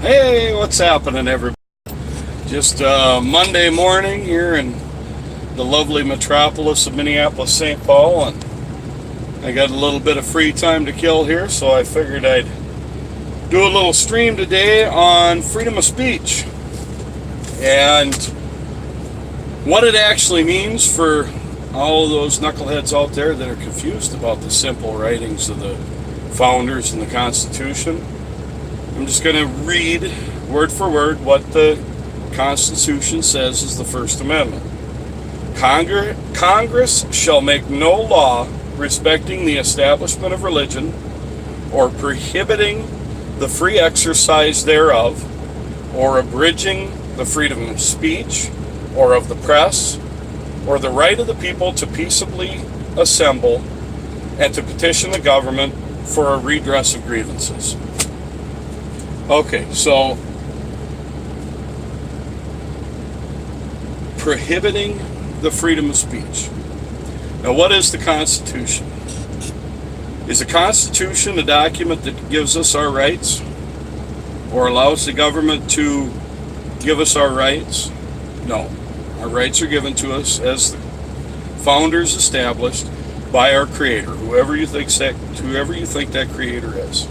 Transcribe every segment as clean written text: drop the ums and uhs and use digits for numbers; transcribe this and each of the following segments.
Hey, what's happening, everybody? Just Monday morning here in the lovely metropolis of Minneapolis, St. Paul, and I got a little bit of free time to kill here, so I figured I'd do a little stream today on freedom of speech and what it actually means for all of those knuckleheads out there that are confused about the simple writings of the founders and the Constitution. I'm just going to read word for word what the Constitution says is the First Amendment. Congress shall make no law respecting the establishment of religion or prohibiting the free exercise thereof, or abridging the freedom of speech or of the press, or the right of the people to peaceably assemble and to petition the government for a redress of grievances. Okay, so prohibiting the freedom of speech. Now, what is the Constitution? Is the Constitution a document that gives us our rights or allows the government to give us our rights? No. Our rights are given to us as the founders established by our Creator, whoever you think that Creator is.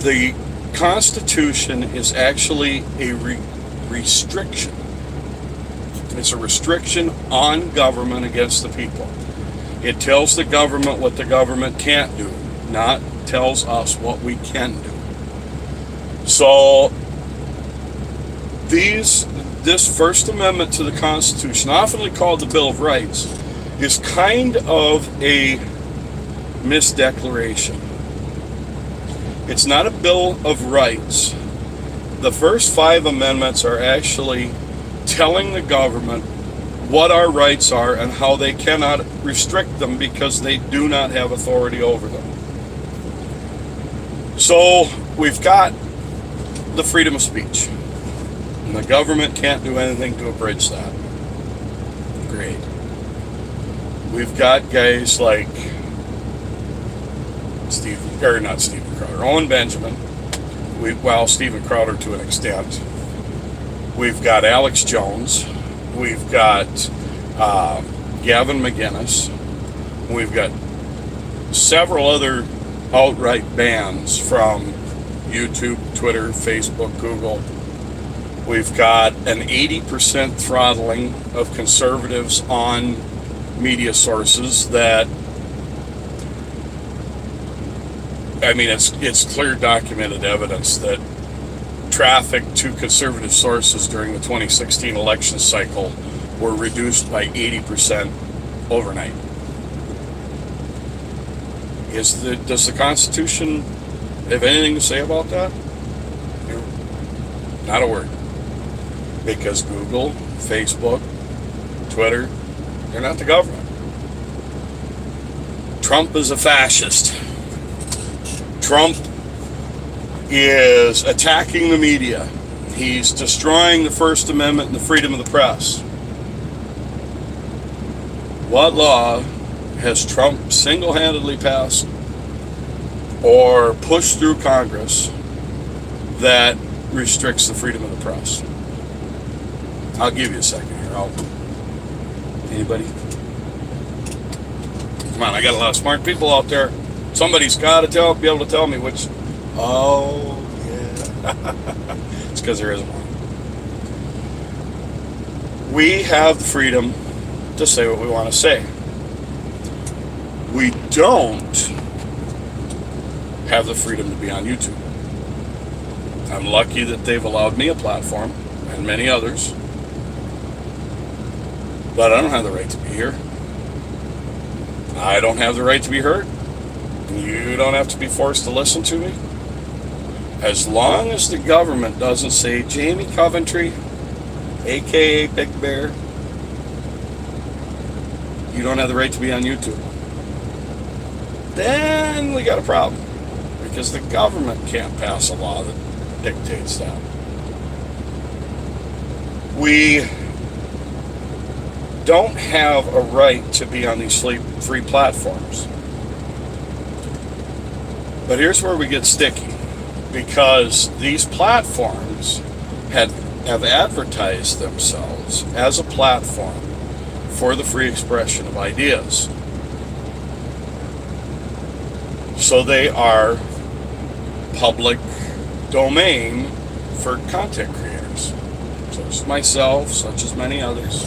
The Constitution is actually a restriction. It's a restriction on government against the people. It tells the government what the government can't do, not tells us what we can do. So this First Amendment to the Constitution, often called the Bill of Rights, is kind of a misdeclaration. It's not a Bill of Rights. The first 5 amendments are actually telling the government what our rights are and how they cannot restrict them because they do not have authority over them. So we've got the freedom of speech, and the government can't do anything to abridge that. Great. We've got guys like Owen Benjamin, Stephen Crowder to an extent. We've got Alex Jones. We've got Gavin McInnes. We've got several other outright bans from YouTube, Twitter, Facebook, Google. We've got an 80% throttling of conservatives on media sources that, it's clear documented evidence that traffic to conservative sources during the 2016 election cycle were reduced by 80% overnight. Does the Constitution have anything to say about that? Not a word. Because Google, Facebook, Twitter, they're not the government. Trump is a fascist. Trump is attacking the media. He's destroying the First Amendment and the freedom of the press. What law has Trump single-handedly passed or pushed through Congress that restricts the freedom of the press? I'll give you a second here. Anybody? Come on, I got a lot of smart people out there. Somebody's got to be able to tell me which. Oh, yeah. It's because there isn't one. We have the freedom to say what we want to say. We don't have the freedom to be on YouTube. I'm lucky that they've allowed me a platform, and many others, but I don't have the right to be here. I don't have the right to be heard. You don't have to be forced to listen to me. As long as the government doesn't say Jamie Coventry, aka Big Bear, you don't have the right to be on YouTube. Then we got a problem, because the government can't pass a law that dictates that. We don't have a right to be on these free platforms. But here's where we get sticky, because these platforms have advertised themselves as a platform for the free expression of ideas. So they are public domain for content creators, such as myself, such as many others.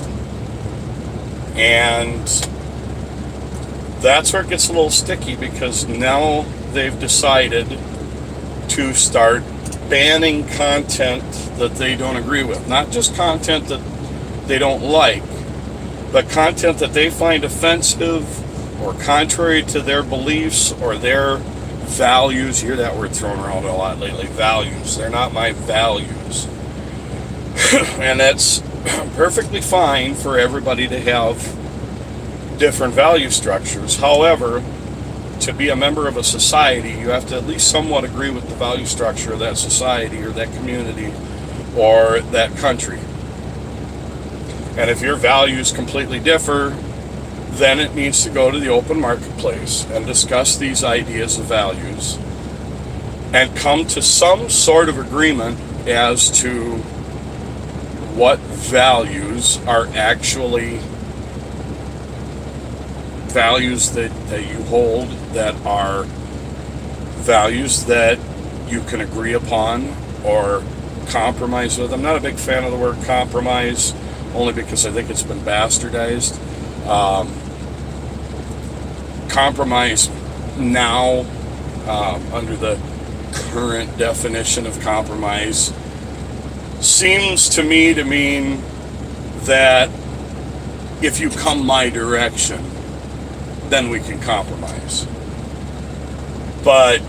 And that's where it gets a little sticky, because now they've decided to start banning content that they don't agree with. Not just content that they don't like, but content that they find offensive or contrary to their beliefs or their values. You hear that word thrown around a lot lately, values. They're not my values. And that's perfectly fine for everybody to have different value structures. However, to be a member of a society, you have to at least somewhat agree with the value structure of that society or that community or that country. And if your values completely differ, then it needs to go to the open marketplace and discuss these ideas of values and come to some sort of agreement as to what values are actually values that you hold, that are values that you can agree upon or compromise with. I'm not a big fan of the word compromise, only because I think it's been bastardized. Compromise now, under the current definition of compromise, seems to me to mean that if you come my direction, then we can compromise. But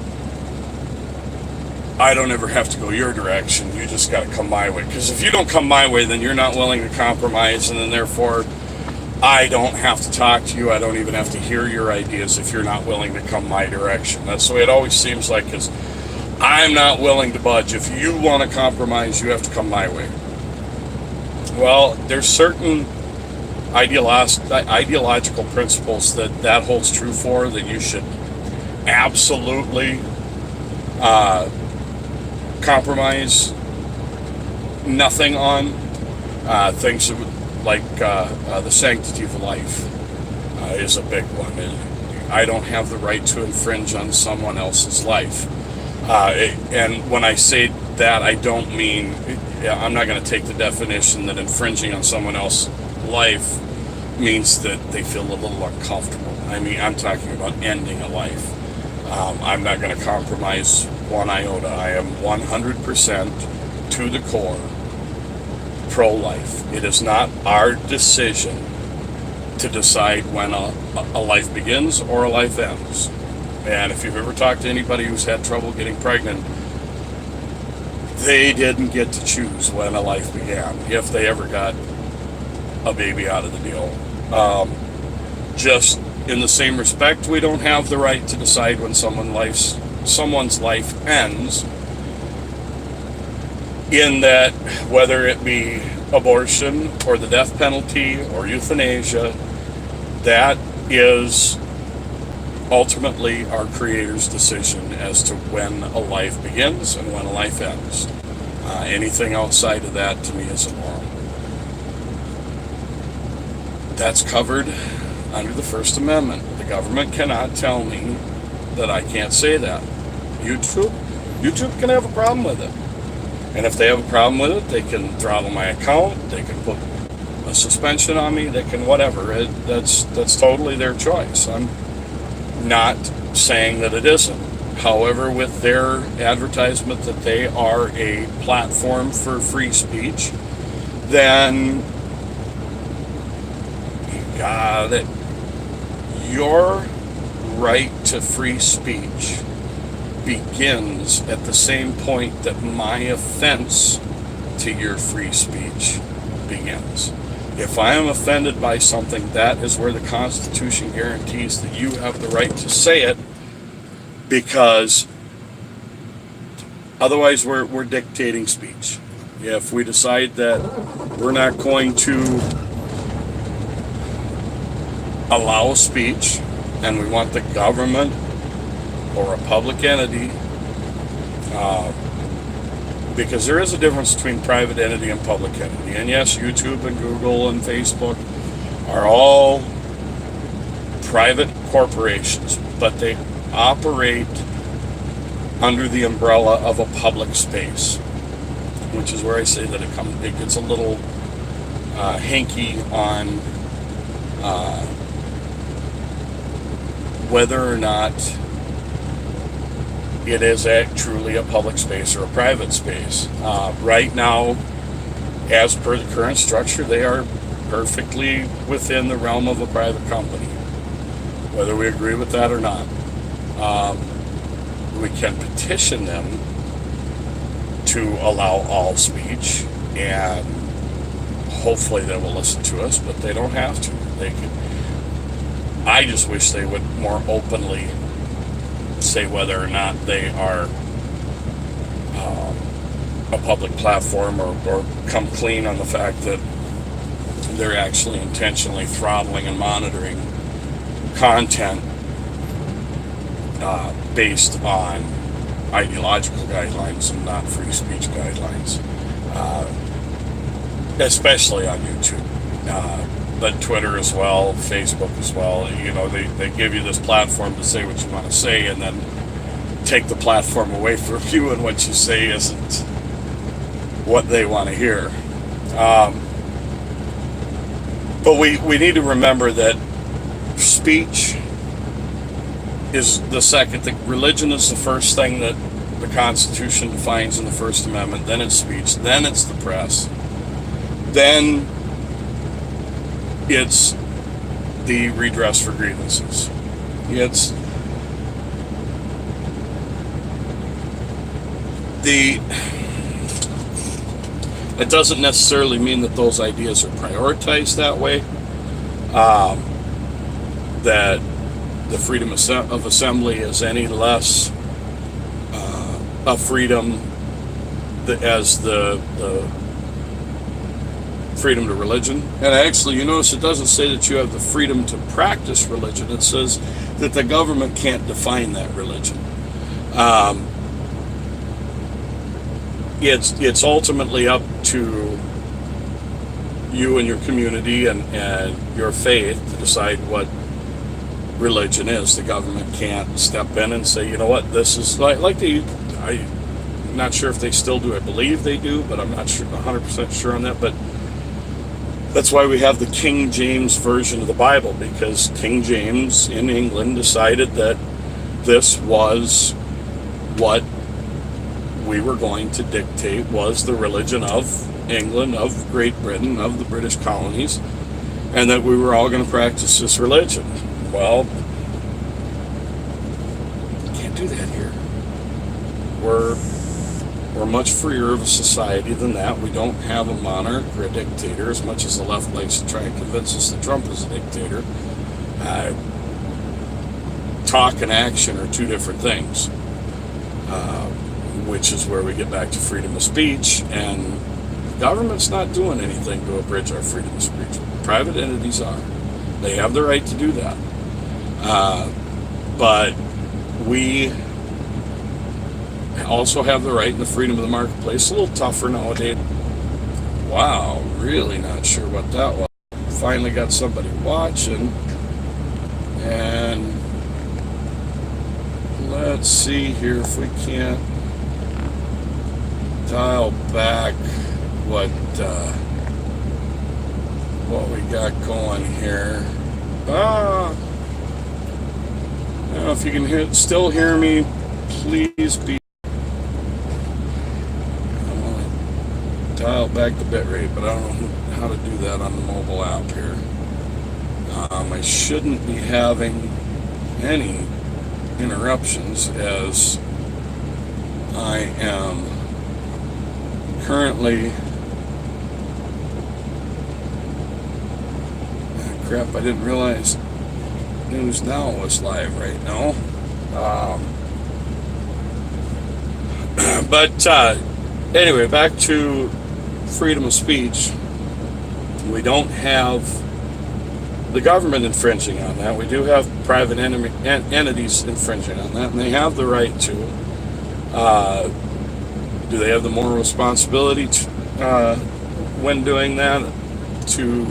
I don't ever have to go your direction. You just got to come my way. Because if you don't come my way, then you're not willing to compromise, and then therefore I don't have to talk to you. I don't even have to hear your ideas if you're not willing to come my direction. That's the way it always seems like, because I'm not willing to budge. If you want to compromise, you have to come my way. Well, there's certain ideological principles that holds true for, that you should absolutely compromise nothing on. Things like the sanctity of life is a big one. I don't have the right to infringe on someone else's life. And when I say that, I don't mean, I'm not going to take the definition that infringing on someone else's life means that they feel a little uncomfortable. I mean, I'm talking about ending a life. I'm not going to compromise one iota. I am 100% to the core pro-life. It is not our decision to decide when a life begins or a life ends. And if you've ever talked to anybody who's had trouble getting pregnant, they didn't get to choose when a life began, if they ever got a baby out of the deal. Just in the same respect, we don't have the right to decide when someone's life ends, in that whether it be abortion or the death penalty or euthanasia, that is ultimately our Creator's decision as to when a life begins and when a life ends. Anything outside of that, to me, is immoral. That's covered under the First Amendment. The government cannot tell me that I can't say that. YouTube can have a problem with it. And if they have a problem with it, they can throttle my account, they can put a suspension on me, they can whatever. That's totally their choice. I'm not saying that it isn't. However, with their advertisement that they are a platform for free speech, then you got it. Your right to free speech begins at the same point that my offense to your free speech begins. If I am offended by something, that is where the Constitution guarantees that you have the right to say it, because otherwise we're dictating speech. If we decide that we're not going to allow speech, and we want the government or a public entity, because there is a difference between private entity and public entity. And yes, YouTube and Google and Facebook are all private corporations, but they operate under the umbrella of a public space, which is where I say that it gets a little hanky on whether or not it is truly a public space or a private space. Right now, as per the current structure, they are perfectly within the realm of a private company, whether we agree with that or not. We can petition them to allow all speech, and hopefully they will listen to us, but they don't have to. They could. I just wish they would more openly say whether or not they are a public platform, or come clean on the fact that they're actually intentionally throttling and monitoring content based on ideological guidelines and not free speech guidelines, especially on YouTube, but Twitter as well, Facebook as well. You know, they give you this platform to say what you want to say, and then take the platform away from you, and what you say isn't what they want to hear. But we need to remember that speech is the second thing. Religion is the first thing that the Constitution defines in the First Amendment. Then it's speech. Then it's the press. Then it's the redress for grievances. It doesn't necessarily mean that those ideas are prioritized that way. That the freedom of assembly is any less a freedom as the freedom to religion. And actually, you notice it doesn't say that you have the freedom to practice religion. It says that the government can't define that religion. It's ultimately up to you and your community and your faith to decide what religion is. The government can't step in and say, you know what, this is I'm not sure if they still do. I believe they do, but I'm not sure 100% sure on that. But that's why we have the King James version of the Bible, because King James in England decided that this was what we were going to dictate was the religion of England, of Great Britain, of the British colonies, and that we were all going to practice this religion. Well, you can't do that here. We're much freer of a society than that. We don't have a monarch or a dictator, as much as the left likes to try and convince us that Trump is a dictator. Talk and action are two different things, which is where we get back to freedom of speech. And the government's not doing anything to abridge our freedom of speech. Private entities are. They have the right to do that. But we also have the right and the freedom of the marketplace. A little tougher nowadays. Wow, really not sure what that was. Finally got somebody watching. And let's see here if we can't dial back what we got going here. I don't know if you can still hear me. Please be. I want to dial back the bit rate, but I don't know how to do that on the mobile app here. I shouldn't be having any interruptions, as I am currently. Crap, I didn't realize News Now was live right now. But anyway, back to freedom of speech. We don't have the government infringing on that. We do have private entities infringing on that, and they have the right to. Do they have the moral responsibility when doing that to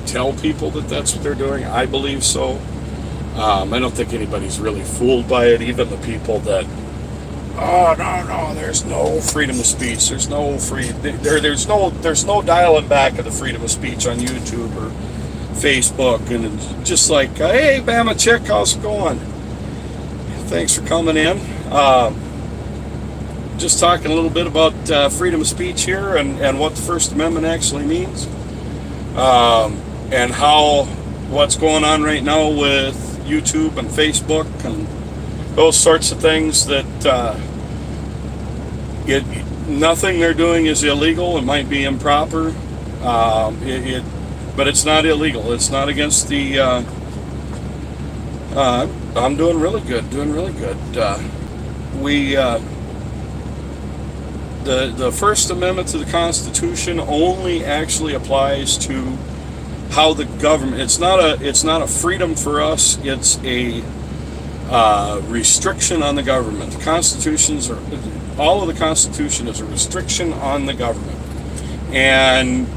tell people that that's what they're doing? I believe so. I don't think anybody's really fooled by it. Even the people that, oh no, there's no freedom of speech. There's no there's no dialing back of the freedom of speech on YouTube or Facebook, and it's just like, hey, Bama Chick, how's it going? Thanks for coming in. Just talking a little bit about freedom of speech here and what the First Amendment actually means, and what's going on right now with YouTube and Facebook and those sorts of things. That nothing they're doing is illegal. It might be improper, but it's not illegal. It's not against the. I'm doing really good. The First Amendment to the Constitution only actually applies to how the government. It's not a freedom for us. It's a restriction on the government. All of the Constitution is a restriction on the government, and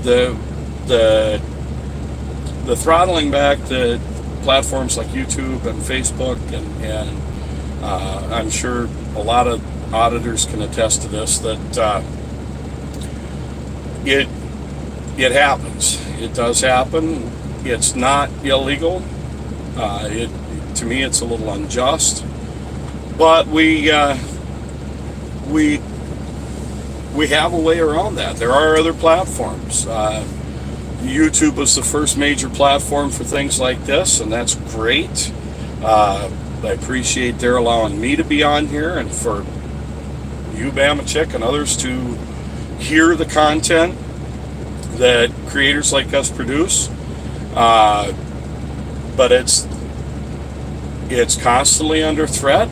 the throttling back the platforms like YouTube and Facebook and I'm sure a lot of auditors can attest to this, that it happens. It does happen. It's not illegal. To me, it's a little unjust, but we have a way around that. There are other platforms. YouTube was the first major platform for things like this, and that's great. I appreciate their allowing me to be on here, and for you, Bama Chick, and others to hear the content that creators like us produce. But it's constantly under threat.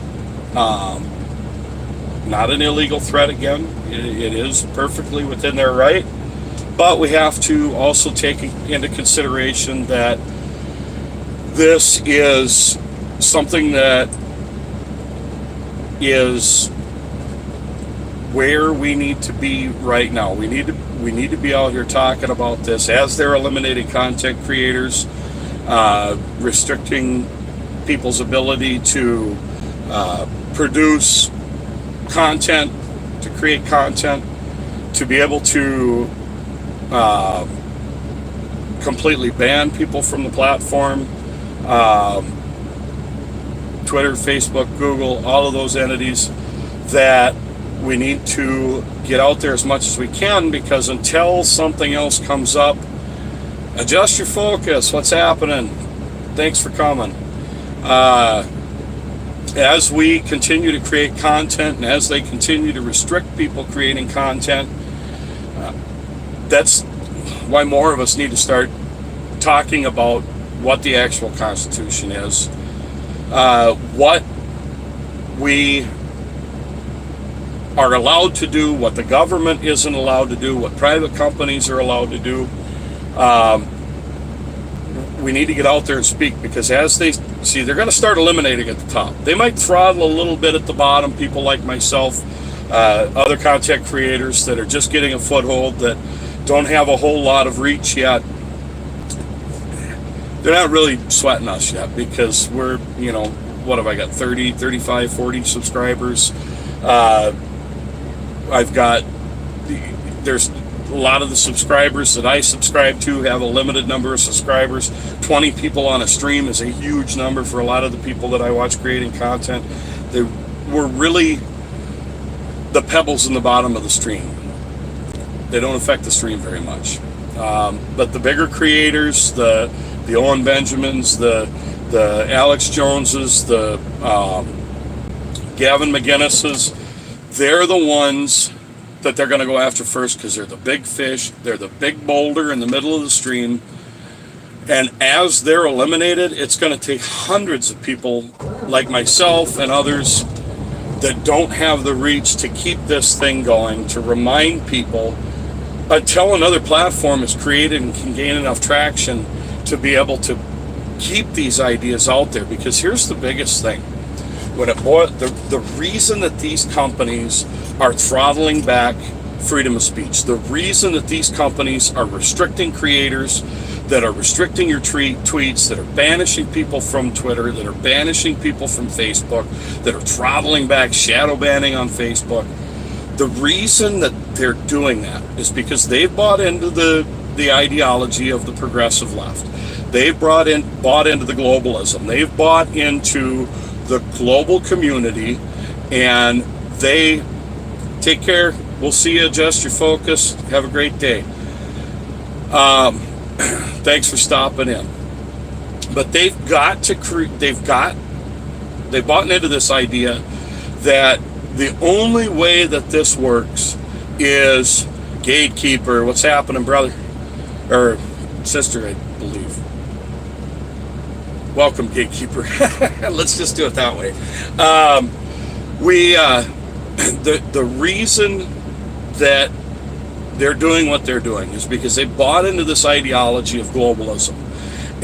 Not an illegal threat again. It is perfectly within their right. But we have to also take into consideration that this is something that is where we need to be right now. We need to be out here talking about this as they're eliminating content creators, restricting people's ability to produce content, to create content, to be able to completely ban people from the platform. Twitter, Facebook, Google, all of those entities, that we need to get out there as much as we can, because until something else comes up, adjust your focus. What's happening? Thanks for coming. As we continue to create content and as they continue to restrict people creating content, that's why more of us need to start talking about what the actual Constitution is, what we are allowed to do, what the government isn't allowed to do, what private companies are allowed to do. We need to get out there and speak, because as they see, they're going to start eliminating at the top. They might throttle a little bit at the bottom, people like myself, other content creators that are just getting a foothold, that don't have a whole lot of reach yet. They're not really sweating us yet, because we're, what have I got, 30, 35, 40 subscribers. There's a lot of the subscribers that I subscribe to have a limited number of subscribers. 20 people on a stream is a huge number for a lot of the people that I watch creating content. We're really the pebbles in the bottom of the stream. They don't affect the stream very much. But the bigger creators, the Owen Benjamins, the Alex Joneses, the Gavin McGinnis's, they're the ones that they're going to go after first, because they're the big fish, they're the big boulder in the middle of the stream. And as they're eliminated, it's going to take hundreds of people like myself and others that don't have the reach to keep this thing going, to remind people until another platform is created and can gain enough traction to be able to keep these ideas out there. Because here's the biggest thing. The reason that these companies are throttling back freedom of speech, the reason that these companies are restricting creators, that are restricting your tweets, that are banishing people from Twitter, that are banishing people from Facebook, that are throttling back shadow banning on Facebook, the reason that they're doing that is because they've bought into the ideology of the progressive left. They've bought into the globalism. They've bought into the global community, and they take care. We'll see you. Adjust your focus. Have a great day. Thanks for stopping in. But they've got to they've bought into this idea that the only way that this works is gatekeeper. What's happening, brother or sister? I believe. Welcome, gatekeeper. Let's just do it that way. The reason that they're doing what they're doing is because they bought into this ideology of globalism.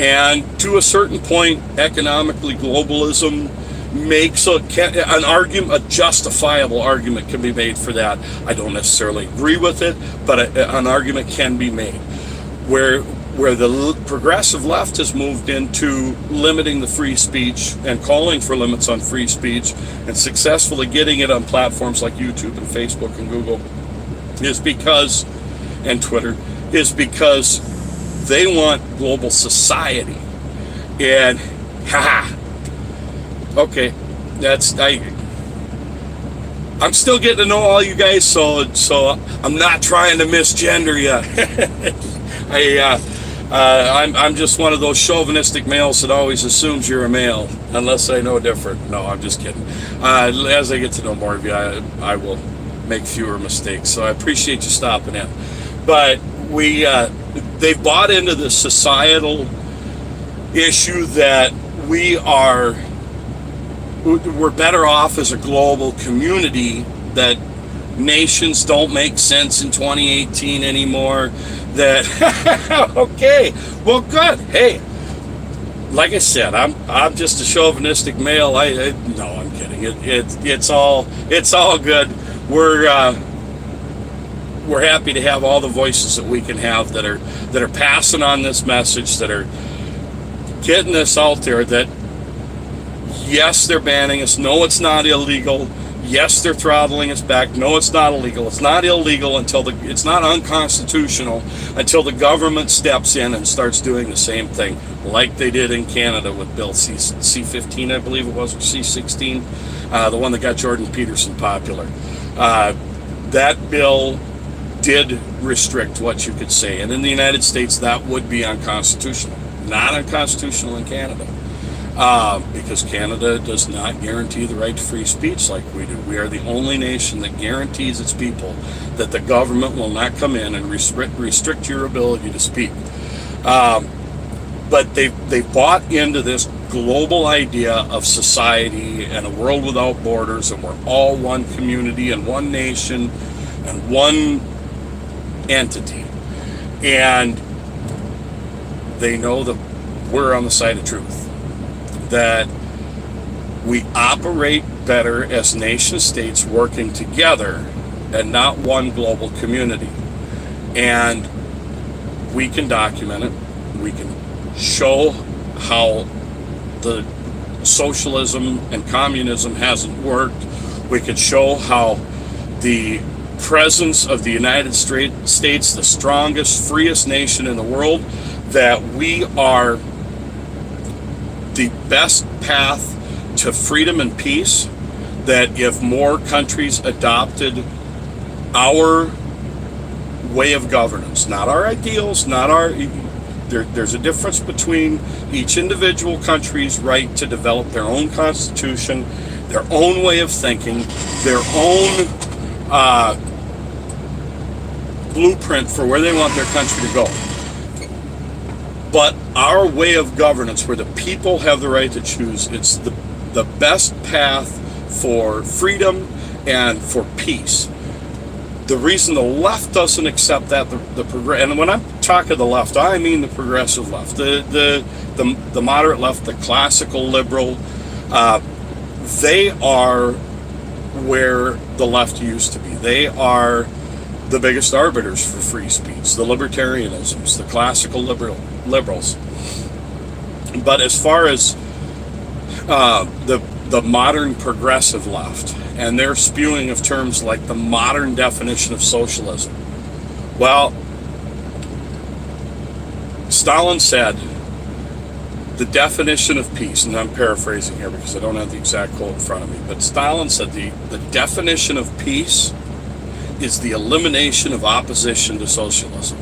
And to a certain point, economically, globalism makes an argument, a justifiable argument can be made for that. I don't necessarily agree with it, but an argument can be made. Where the progressive left has moved into limiting the free speech and calling for limits on free speech and successfully getting it on platforms like YouTube and Facebook and Google and Twitter, is because they want global society. And okay, I'm still getting to know all you guys, so I'm not trying to misgender you. I'm just one of those chauvinistic males that always assumes you're a male, unless I know different. No, I'm just kidding. As I get to know more of you, I will make fewer mistakes. So I appreciate you stopping in. But they've bought into the societal issue that we're better off as a global community, that nations don't make sense in 2018 anymore, that okay, well, good. Hey, like I said, I'm just a chauvinistic male. No, I'm kidding. It's all good. We're happy to have all the voices that we can have that are passing on this message, that are getting this out there, that yes, they're banning us. No, it's not illegal. Yes, they're throttling us back. No, it's not illegal. It's not illegal it's not unconstitutional until the government steps in and starts doing the same thing, like they did in Canada with Bill C-15, I believe it was, or C-16, the one that got Jordan Peterson popular. That bill did restrict what you could say, and in the United States, that would be unconstitutional. Not unconstitutional in Canada. Because Canada does not guarantee the right to free speech like we do. We are the only nation that guarantees its people that the government will not come in and restrict your ability to speak. But they bought into this global idea of society and a world without borders, and we're all one community and one nation and one entity. And they know that we're on the side of truth, that we operate better as nation states working together and not one global community. And we can document it. We can show how the socialism and communism hasn't worked. We could show how the presence of the United States, the strongest, freest nation in the world, that we are the best path to freedom and peace, that if more countries adopted our way of governance, not our ideals, there's a difference between each individual country's right to develop their own constitution, their own way of thinking, their own blueprint for where they want their country to go. But our way of governance, where the people have the right to choose, it's the best path for freedom and for peace. The reason the left doesn't accept that, and when I'm talk of the left, I mean the progressive left, the moderate left, the classical liberal. They are where the left used to be. They are the biggest arbiters for free speech, the libertarianisms, the classical liberals. But as far as the modern progressive left and their spewing of terms like the modern definition of socialism, well, Stalin said the definition of peace, and I'm paraphrasing here because I don't have the exact quote in front of me, but Stalin said the definition of peace is the elimination of opposition to socialism.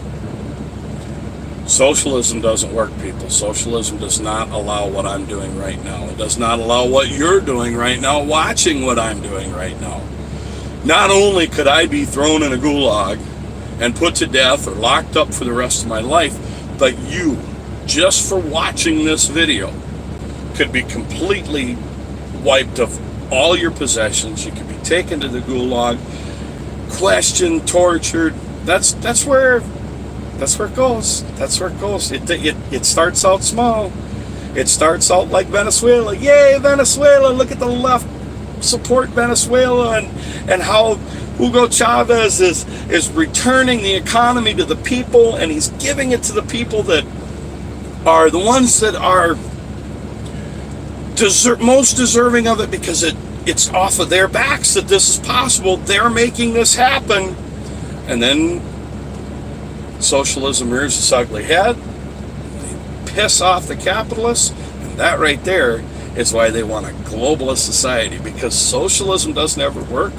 Socialism doesn't work, people. Socialism does not allow what I'm doing right now. It does not allow what you're doing right now, watching what I'm doing right now. Not only could I be thrown in a gulag and put to death or locked up for the rest of my life, but you, just for watching this video, could be completely wiped of all your possessions. You could be taken to the gulag, questioned, tortured. That's where it goes. That's where it goes. It starts out small. It starts out like Venezuela. Yay, Venezuela! Look at the left support Venezuela, and how Hugo Chavez is returning the economy to the people, and he's giving it to the people that are the ones that are most deserving of it, because it's off of their backs that this is possible. They're making this happen. And then socialism rears its ugly head. They piss off the capitalists, and that right there is why they want a globalist society, because socialism doesn't ever work.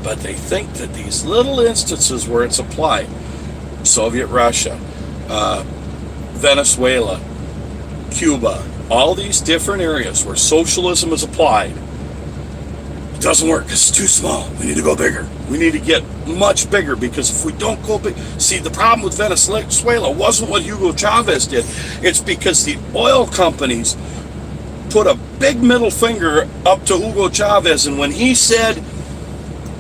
But they think that these little instances where it's applied, Soviet Russia, Venezuela, Cuba, all these different areas where socialism is applied, it doesn't work because it's too small. We need to go bigger. We need to get much bigger, because if we don't go big, see, the problem with Venezuela wasn't what Hugo Chavez did. It's because the oil companies put a big middle finger up to Hugo Chavez, and when he said,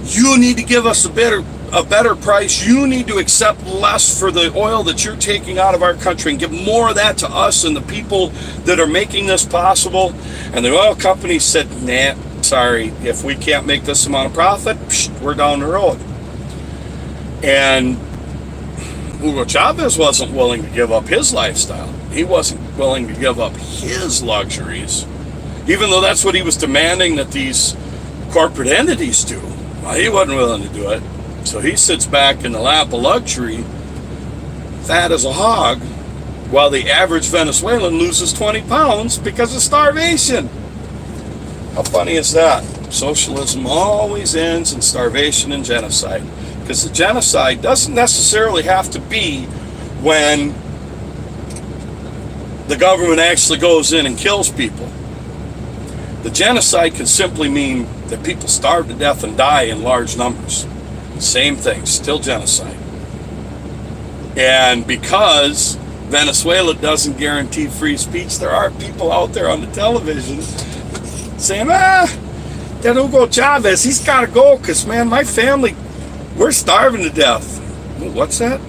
you need to give us a better price, you need to accept less for the oil that you're taking out of our country and give more of that to us and the people that are making this possible. And the oil companies said, nah, sorry, if we can't make this amount of profit, we're down the road. And Hugo Chavez wasn't willing to give up his lifestyle. He wasn't willing to give up his luxuries, even though that's what he was demanding that these corporate entities do. Well, he wasn't willing to do it. So he sits back in the lap of luxury, fat as a hog, while the average Venezuelan loses 20 pounds because of starvation. How funny is that? Socialism always ends in starvation and genocide, because the genocide doesn't necessarily have to be when the government actually goes in and kills people. The genocide can simply mean that people starve to death and die in large numbers. Same thing, still genocide. And because Venezuela doesn't guarantee free speech, there are people out there on the television saying, that Hugo Chavez, he's got to go, because, man, my family, we're starving to death. What's that?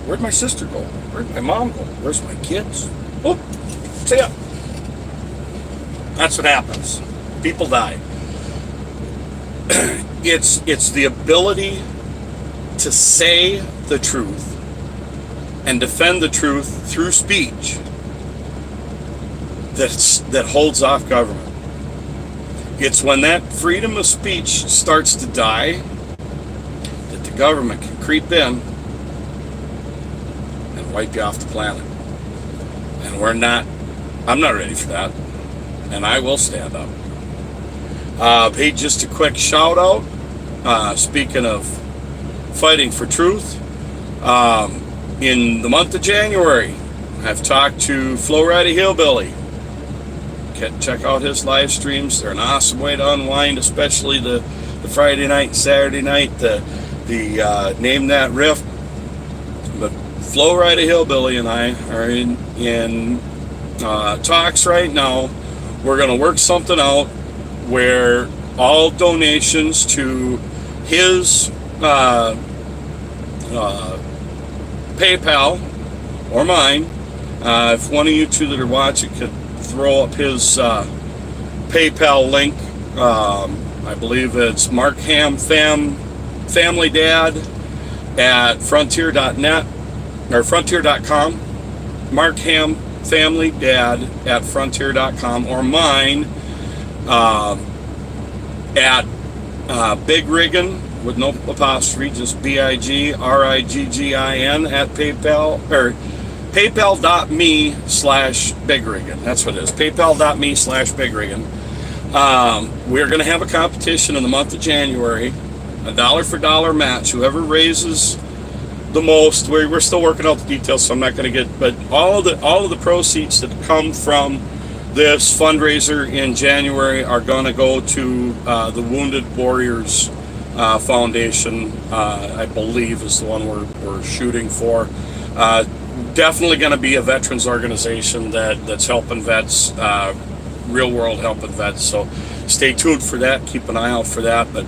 Where'd my sister go? Where'd my mom go? Where's my kids? See ya. That's what happens. People die. It's the ability to say the truth and defend the truth through speech that holds off government. It's when that freedom of speech starts to die that the government can creep in and wipe you off the planet. And I'm not ready for that. And I will stand up. Hey, just a quick shout out. Speaking of fighting for truth, in the month of January, I've talked to Flow Righty Hillbilly. Check out his live streams. They're an awesome way to unwind, especially the Friday night and Saturday night, the Name That Riff. But Flow Righty Hillbilly and I are in talks right now. We're going to work something out where all donations to his PayPal or mine. If one of you two that are watching could throw up his PayPal link, I believe it's Mark Ham Family Dad at frontier.net or frontier.com. Mark Ham Family Dad at frontier.com, or mine at Big Riggin with no apostrophe, just BIGRIGGIN at PayPal, or paypal.me/BigRiggin. That's what it is. Paypal.me/BigRiggin. We're going to have a competition in the month of January, a dollar for dollar match. Whoever raises the most, we're still working out the details, so I'm not going to get, but all of the proceeds that come from this fundraiser in January are going to go to the Wounded Warriors Foundation. I believe is the one we're shooting for. Definitely going to be a veterans organization that's helping vets, real world helping vets. So stay tuned for that. Keep an eye out for that. But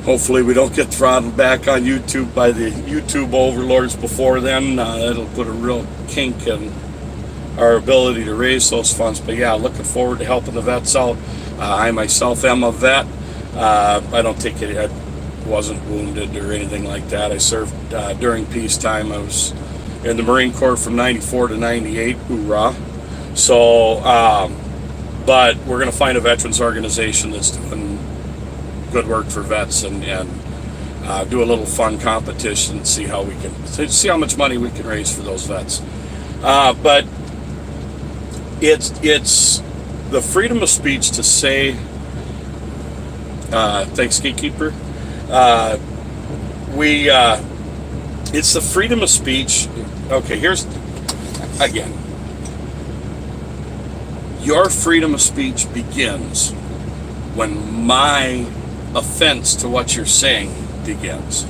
hopefully we don't get throttled back on YouTube by the YouTube overlords before then. It'll put a real kink in our ability to raise those funds. But yeah, looking forward to helping the vets out. I myself am a vet. I don't think I wasn't wounded or anything like that. I served during peacetime. I was in the Marine Corps from 94 to 98. Hoorah. So, but we're going to find a veterans organization that's doing good work for vets and do a little fun competition and see how much money we can raise for those vets. But it's the freedom of speech to say, thanks, Gatekeeper. It's the freedom of speech. Okay, here's again. Your freedom of speech begins when my offense to what you're saying begins.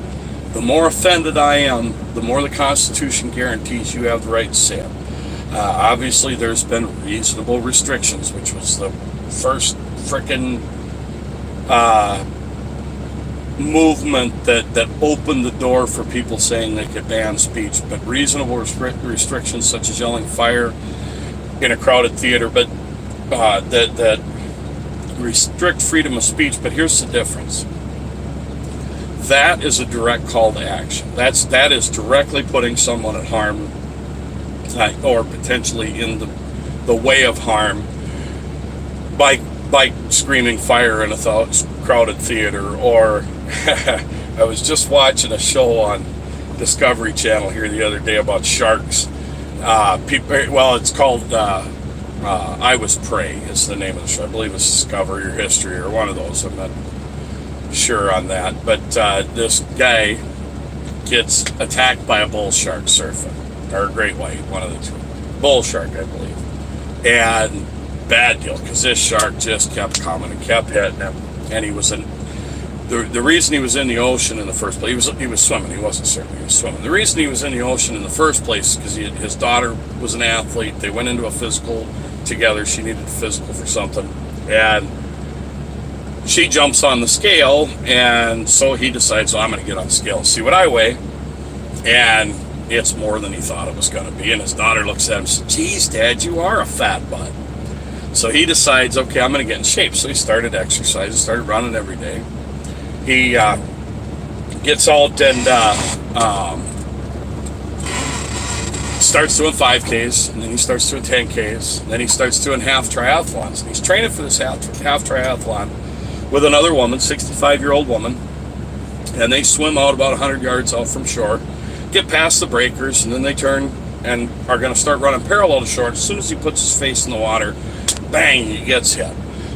The more offended I am, the more the Constitution guarantees you have the right to say it. Obviously, there's been reasonable restrictions, which was the first frickin' movement that opened the door for people saying they could ban speech. But reasonable restrictions, such as yelling fire in a crowded theater, but that restrict freedom of speech. But here's the difference. That is a direct call to action. That is directly putting someone at harm, or potentially in the way of harm, by screaming fire in a crowded theater. Or I was just watching a show on Discovery Channel here the other day about sharks. It's called I Was Prey is the name of the show. I believe it's Discovery or History or one of those. I'm not sure on that. But this guy gets attacked by a bull shark surfing, or a great white, one of the two. Bull shark, I believe. And bad deal, because this shark just kept coming and kept hitting him. And he was in the reason he was in the ocean in the first place, he was swimming. He wasn't surfing, he was swimming. The reason he was in the ocean in the first place is because his daughter was an athlete. They went into a physical together. She needed a physical for something, and she jumps on the scale, and so he decides, I'm going to get on the scale and see what I weigh. And it's more than he thought it was going to be. And his daughter looks at him and says, geez, Dad, you are a fat butt. So he decides, okay, I'm going to get in shape. So he started exercising, started running every day. He gets out and starts doing 5Ks, and then he starts doing 10Ks, and then he starts doing half triathlons. And he's training for this half triathlon with another woman, 65-year-old woman, and they swim out about 100 yards out from shore, get past the breakers, and then they turn and are going to start running parallel to shore. As soon as he puts his face in the water, bang, he gets hit.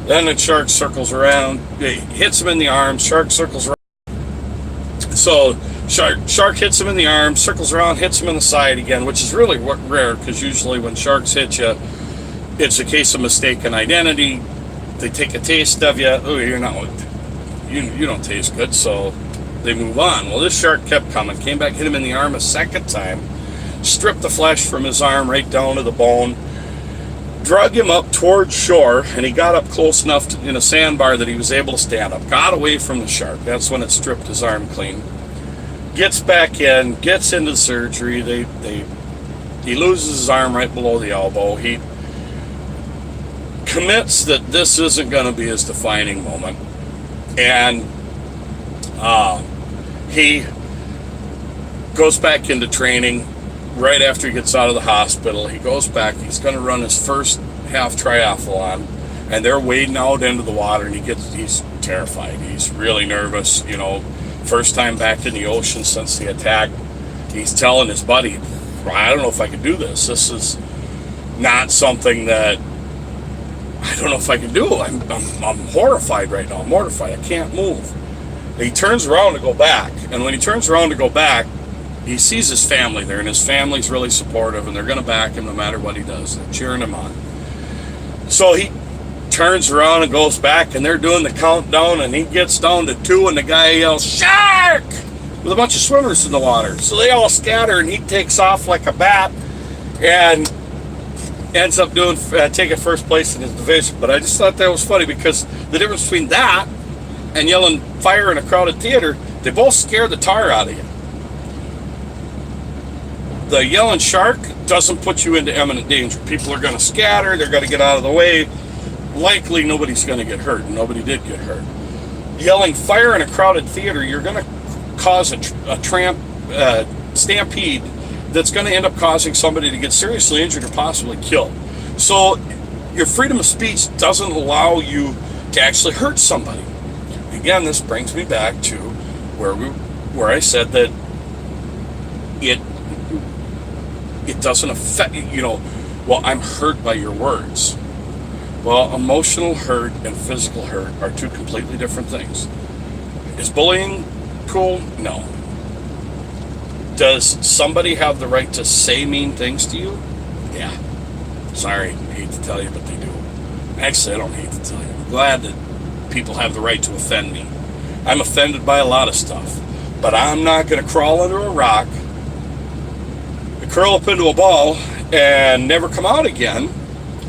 Then the shark circles around, hits him in the arms, shark circles around. So shark hits him in the arms, circles around, hits him in the side again, which is really rare, because usually when sharks hit you, it's a case of mistaken identity. They take a taste of you. Oh, you don't taste good, so they move on. Well, this shark kept coming, came back, hit him in the arm a second time, stripped the flesh from his arm right down to the bone, drug him up towards shore, and he got up close enough in a sandbar that he was able to stand up, got away from the shark. That's when it stripped his arm clean. gets back in, gets into surgery. He loses his arm right below the elbow. He commits that this isn't going to be his defining moment, and he goes back into training right after he gets out of the hospital. He goes back. He's going to run his first half triathlon, and they're wading out into the water, and he's terrified. He's really nervous. First time back in the ocean since the attack. He's telling his buddy, I don't know if I can do this. This is not something that I don't know if I can do. I'm horrified right now. I'm mortified. I can't move. And he turns around to go back. And when he turns around to go back, he sees his family there, and his family's really supportive, and they're going to back him no matter what he does. They're cheering him on. So he turns around and goes back, and they're doing the countdown, and he gets down to 2, and the guy yells, "Shark!" with a bunch of swimmers in the water. So they all scatter, and he takes off like a bat and ends up taking first place in his division. But I just thought that was funny, because the difference between that and yelling fire in a crowded theater, they both scare the tar out of you. The yelling shark doesn't put you into imminent danger. People are going to scatter. They're going to get out of the way. Likely nobody's going to get hurt. And nobody did get hurt. Yelling fire in a crowded theater, you're going to cause a stampede that's going to end up causing somebody to get seriously injured or possibly killed. So your freedom of speech doesn't allow you to actually hurt somebody. Again, this brings me back to where I said that it doesn't affect, well, I'm hurt by your words. Well, emotional hurt and physical hurt are two completely different things. Is bullying cool? No. Does somebody have the right to say mean things to you? Yeah. Sorry, I hate to tell you, but they do. Actually, I don't hate to tell you. I'm glad that people have the right to offend me. I'm offended by a lot of stuff, but I'm not going to crawl under a rock, curl up into a ball, and never come out again,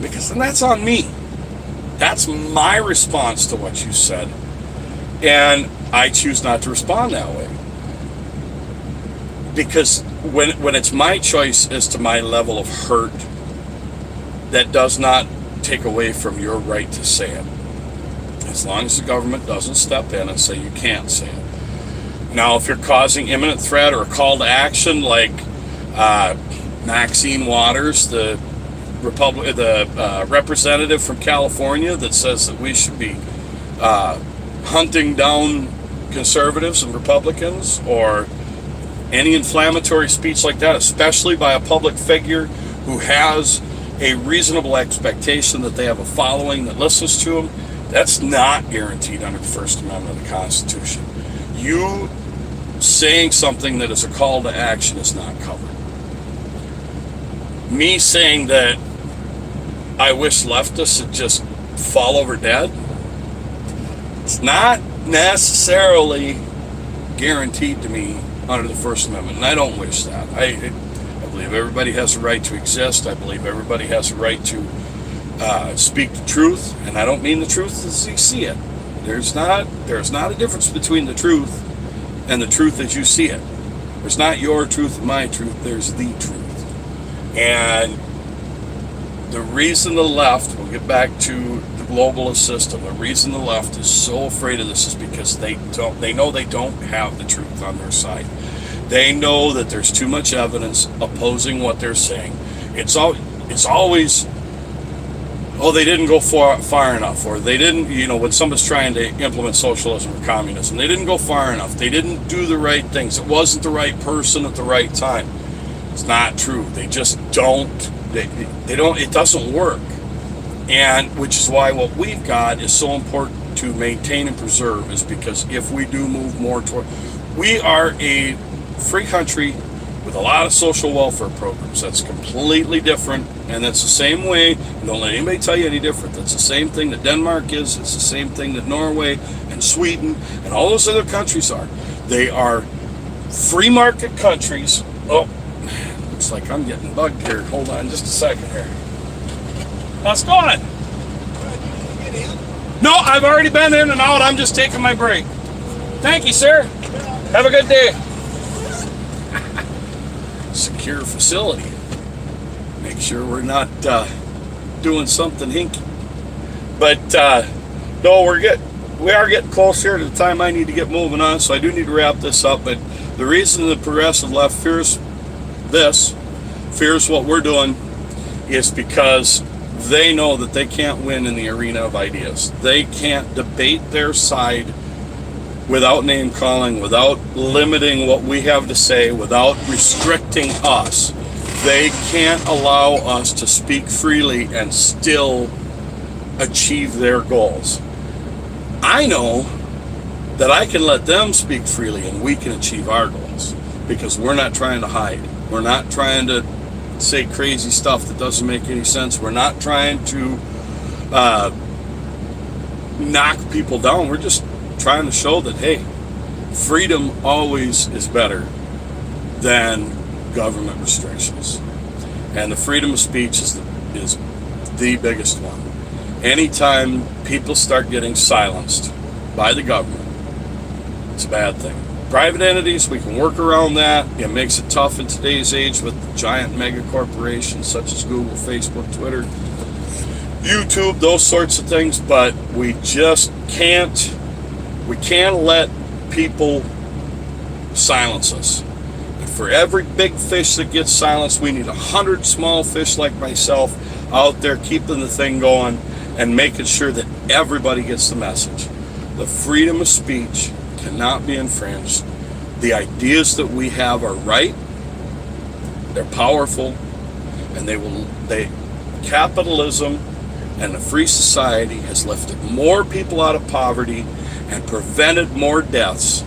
because then that's on me. That's my response to what you said, and I choose not to respond that way. Because when it's my choice as to my level of hurt, that does not take away from your right to say it. As long as the government doesn't step in and say you can't say it. Now, if you're causing imminent threat or a call to action, like Maxine Waters, the representative from California, that says that we should be hunting down conservatives and Republicans, or any inflammatory speech like that, especially by a public figure who has a reasonable expectation that they have a following that listens to them, that's not guaranteed under the First Amendment of the Constitution. You saying something that is a call to action is not covered. Me saying that I wish leftists would just fall over dead, it's not necessarily guaranteed to me under the First Amendment, and I don't wish that. I believe everybody has a right to exist. I believe everybody has a right to speak the truth, and I don't mean the truth as you see it. There's not a difference between the truth and the truth as you see it. There's not your truth and my truth. There's the truth. And the reason the left, we'll get back to the globalist system, the reason the left is so afraid of this is because they know they don't have the truth on their side. They know that there's too much evidence opposing what they're saying. It's always, oh, they didn't go far enough, or they didn't, when somebody's trying to implement socialism or communism, they didn't go far enough. They didn't do the right things. It wasn't the right person at the right time. It's not true. They just don't. They don't. It doesn't work. And which is why what we've got is so important to maintain and preserve, is because if we do move more toward, we are a free country with a lot of social welfare programs. That's completely different, and that's the same way. Don't let anybody tell you any different. That's the same thing that Denmark is. It's the same thing that Norway and Sweden and all those other countries are. They are free market countries. Oh, looks like I'm getting bugged here. Hold on just a second here. What's going on? No, I've already been in and out. I'm just taking my break. Thank you, sir. Have a good day. secure facility. Make sure we're not doing something hinky. But no, we are getting closer to the time I need to get moving on, so I do need to wrap this up. But the reason the progressive left fears what we're doing, is because they know that they can't win in the arena of ideas. They can't debate their side without name calling, without limiting what we have to say, without restricting us. They can't allow us to speak freely and still achieve their goals. I know that I can let them speak freely and we can achieve our goals, because we're not trying to hide. We're not trying to say crazy stuff that doesn't make any sense. We're not trying to knock people down. We're just trying to show that, hey, freedom always is better than government restrictions. And the freedom of speech is the biggest one. Anytime people start getting silenced by the government, it's a bad thing. Private entities, we can work around that. It makes it tough in today's age with giant mega corporations such as Google, Facebook, Twitter, YouTube, those sorts of things. But we just can't let people silence us. And for every big fish that gets silenced, we need 100 small fish like myself out there keeping the thing going and making sure that everybody gets the message. The freedom of speech cannot be infringed. The ideas that we have are right, they're powerful, and capitalism and the free society has lifted more people out of poverty and prevented more deaths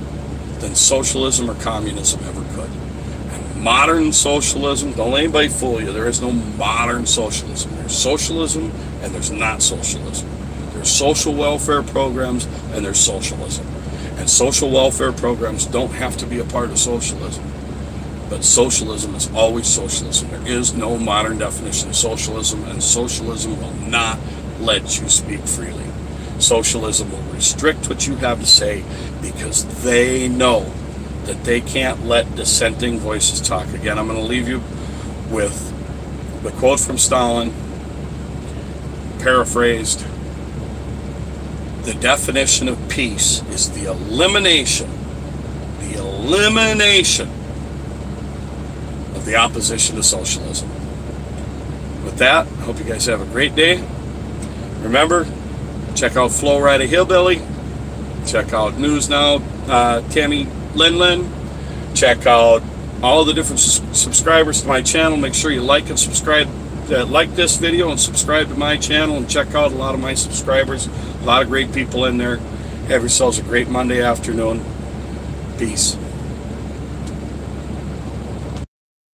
than socialism or communism ever could. And modern socialism, don't let anybody fool you, there is no modern socialism. There's socialism and there's not socialism. There's social welfare programs and there's socialism. And social welfare programs don't have to be a part of socialism. But socialism is always socialism. There is no modern definition of socialism, and socialism will not let you speak freely. Socialism will restrict what you have to say because they know that they can't let dissenting voices talk. Again, I'm going to leave you with the quote from Stalin, paraphrased. The definition of peace is the elimination of the opposition to socialism. With that, I hope you guys have a great day. Remember, check out Flo Rida Hillbilly. Check out News Now, Tammy Linlin. Check out all the different subscribers to my channel. Make sure you like and subscribe. Like this video and subscribe to my channel, and check out a lot of my subscribers. A lot of great people in there. Have yourselves a great Monday afternoon. Peace.